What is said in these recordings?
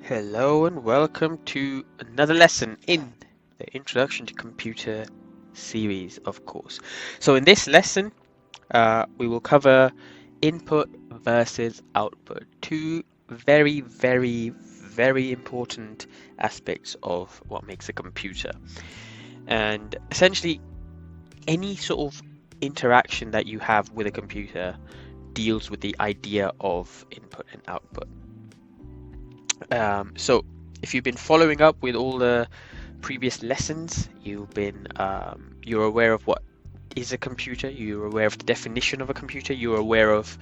Hello and welcome to another lesson in the Introduction to Computer series, of course. So in this lesson, we will cover input versus output, two very important aspects of what makes a computer. And essentially, any sort of interaction that you have with a computer deals with the idea of input and output. So if you've been following up with all the previous lessons, you're aware of what is a computer, you're aware of the definition of a computer, you're aware of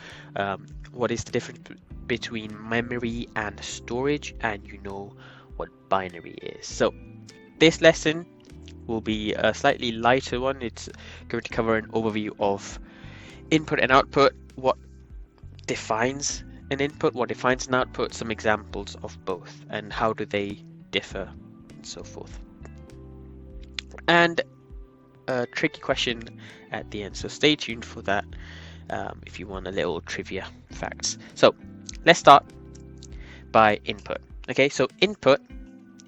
what is the difference between memory and storage, and you know what binary is. So this lesson will be a slightly lighter one. It's going to cover an overview of input and output, what defines an input, what defines an output, some examples of both, and how do they differ, and so forth. And a tricky question at the end, so stay tuned for that if you want a little trivia facts. So let's start by input. Okay, so input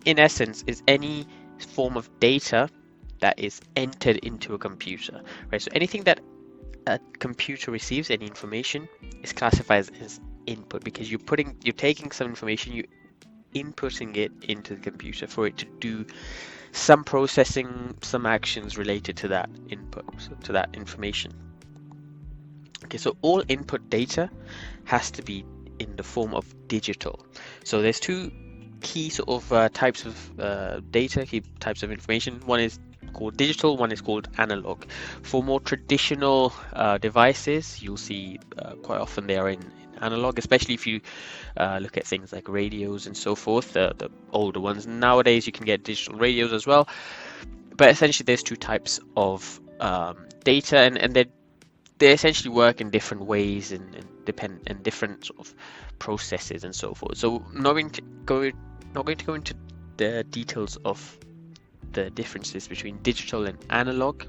in essence is any form of data that is entered into a computer, right? So anything that a computer receives, any information, is classified as input because you're taking some information, you're inputting it into the computer for it to do some processing, some actions related to that input, so to that information. Okay, so all input data has to be in the form of digital. So there's two key sort of types of data, key types of information. One is called digital, one is called analog. For more traditional devices, you'll see quite often they are in analog, especially if you look at things like radios and so forth, the older ones. Nowadays you can get digital radios as well, but essentially there's two types of data, and they essentially work in different ways and different sort of processes and so forth. So not going to go into the details of the differences between digital and analog.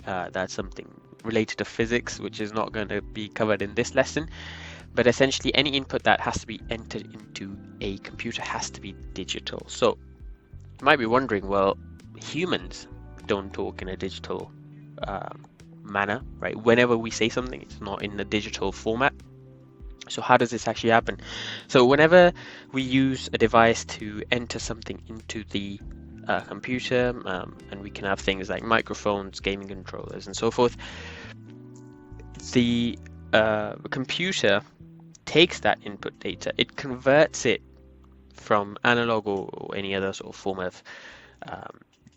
That's something related to physics, which is not going to be covered in this lesson. But essentially, any input that has to be entered into a computer has to be digital. So you might be wondering, well, humans don't talk in a digital manner, right? Whenever we say something, it's not in the digital format. So how does this actually happen? So whenever we use a device to enter something into the computer, and we can have things like microphones, gaming controllers, and so forth, the computer takes that input data, it converts it from analog or any other sort of form of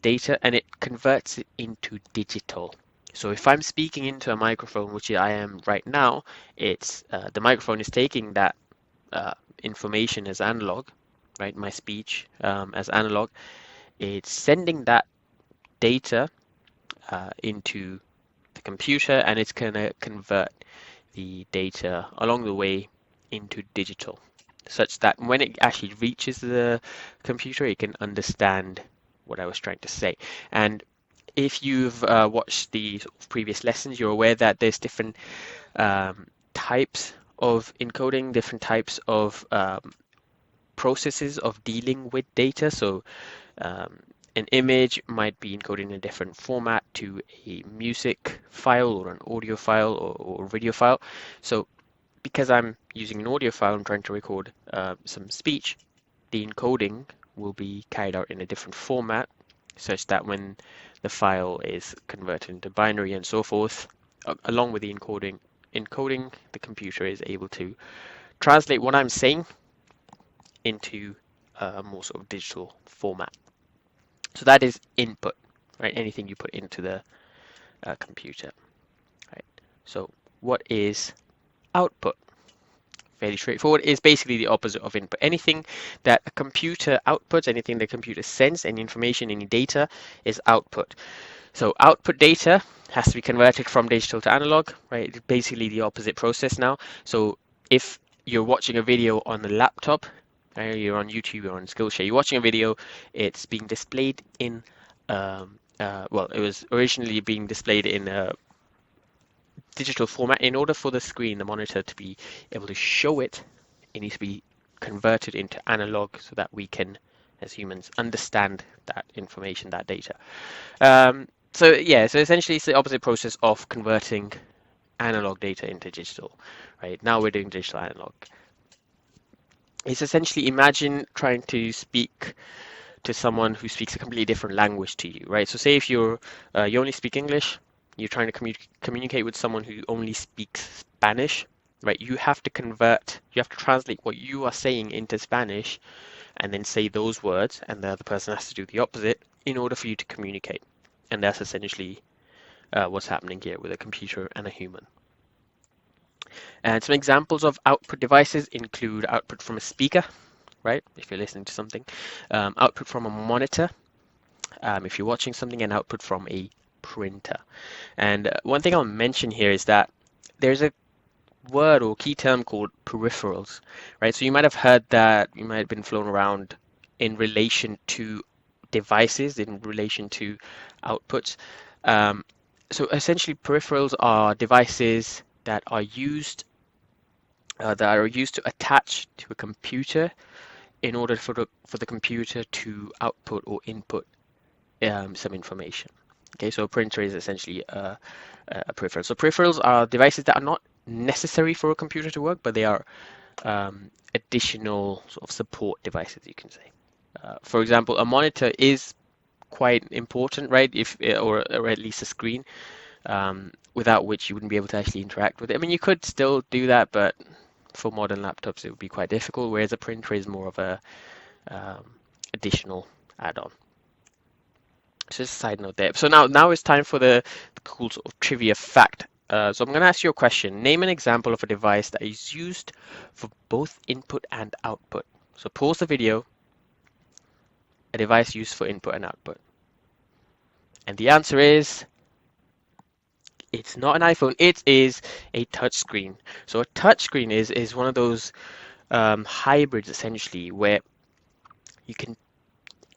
data, and it converts it into digital. So if I'm speaking into a microphone, which I am right now, it's the microphone is taking that information as analog, right? My speech as analog. It's sending that data into the computer, and it's gonna convert the data along the way into digital, such that when it actually reaches the computer, it can understand what I was trying to say. And if you've watched the sort of previous lessons, you're aware that there's different types of encoding, different types of processes of dealing with data. So an image might be encoded in a different format to a music file or an audio file or video file. So because I'm using an audio file, I'm trying to record some speech, the encoding will be carried out in a different format, such that when the file is converted into binary and so forth, along with the encoding, the computer is able to translate what I'm saying into a more sort of digital format. So that is input, right? Anything you put into the computer, right? So what is output? Fairly straightforward. Is basically the opposite of input. Anything that a computer outputs, anything the computer sends, any information, any data, is output. So output data has to be converted from digital to analog, right? It's basically the opposite process now. So if you're watching a video on the laptop, right, you're on YouTube, you're on Skillshare, you're watching a video, it's being displayed in, well, it was originally being displayed in a digital format. In order for the screen, the monitor, to be able to show it, it needs to be converted into analog so that we can, as humans, understand that information, that data. So essentially it's the opposite process of converting analog data into digital, right? Now we're doing digital analog. It's essentially, imagine trying to speak to someone who speaks a completely different language to you, right? So say if you only speak English, you're trying to communicate with someone who only speaks Spanish, right? You have to translate what you are saying into Spanish and then say those words, and the other person has to do the opposite in order for you to communicate. And that's essentially what's happening here with a computer and a human. And some examples of output devices include output from a speaker, right? If you're listening to something, output from a monitor, if you're watching something, and output from a printer. And one thing I'll mention here is that there's a word or key term called peripherals, right? So you might have heard that, you might have been flown around in relation to devices, in relation to outputs. So essentially, peripherals are devices that are used to attach to a computer in order for the computer to output or input some information. Okay, so a printer is essentially a peripheral. So peripherals are devices that are not necessary for a computer to work, but they are additional sort of support devices, you can say. For example, a monitor is quite important, right? Or at least a screen, without which you wouldn't be able to actually interact with it. I mean, you could still do that, but for modern laptops it would be quite difficult, whereas a printer is more of a additional add-on. So just a side note there. So now it's time for the cool sort of trivia fact. So I'm going to ask you a question. Name an example of a device that is used for both input and output. So pause the video. A device used for input and output. And the answer is, it's not an iPhone. It is a touchscreen. So a touchscreen is one of those hybrids, essentially, where you can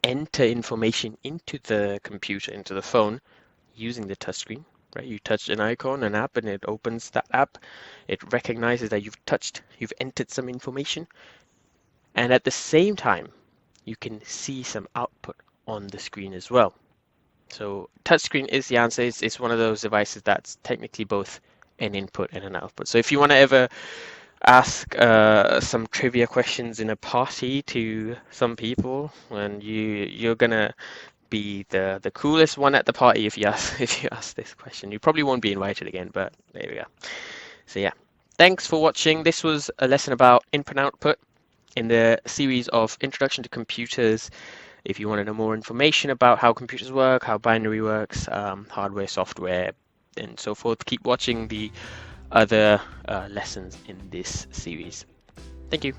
enter information into the computer, into the phone, using the touchscreen. Right? You touch an icon, an app, and it opens that app. It recognizes that you've entered some information, and at the same time, you can see some output on the screen as well. So touchscreen is the answer. It's one of those devices that's technically both an input and an output. So if you want to ever ask some trivia questions in a party to some people, and you're gonna be the coolest one at the party if you ask this question. You probably won't be invited again, but there we go. So yeah, thanks for watching. This was a lesson about input and output in the series of Introduction to Computers. If you want to know more information about how computers work, how binary works, hardware, software, and so forth, keep watching the other lessons in this series. Thank you.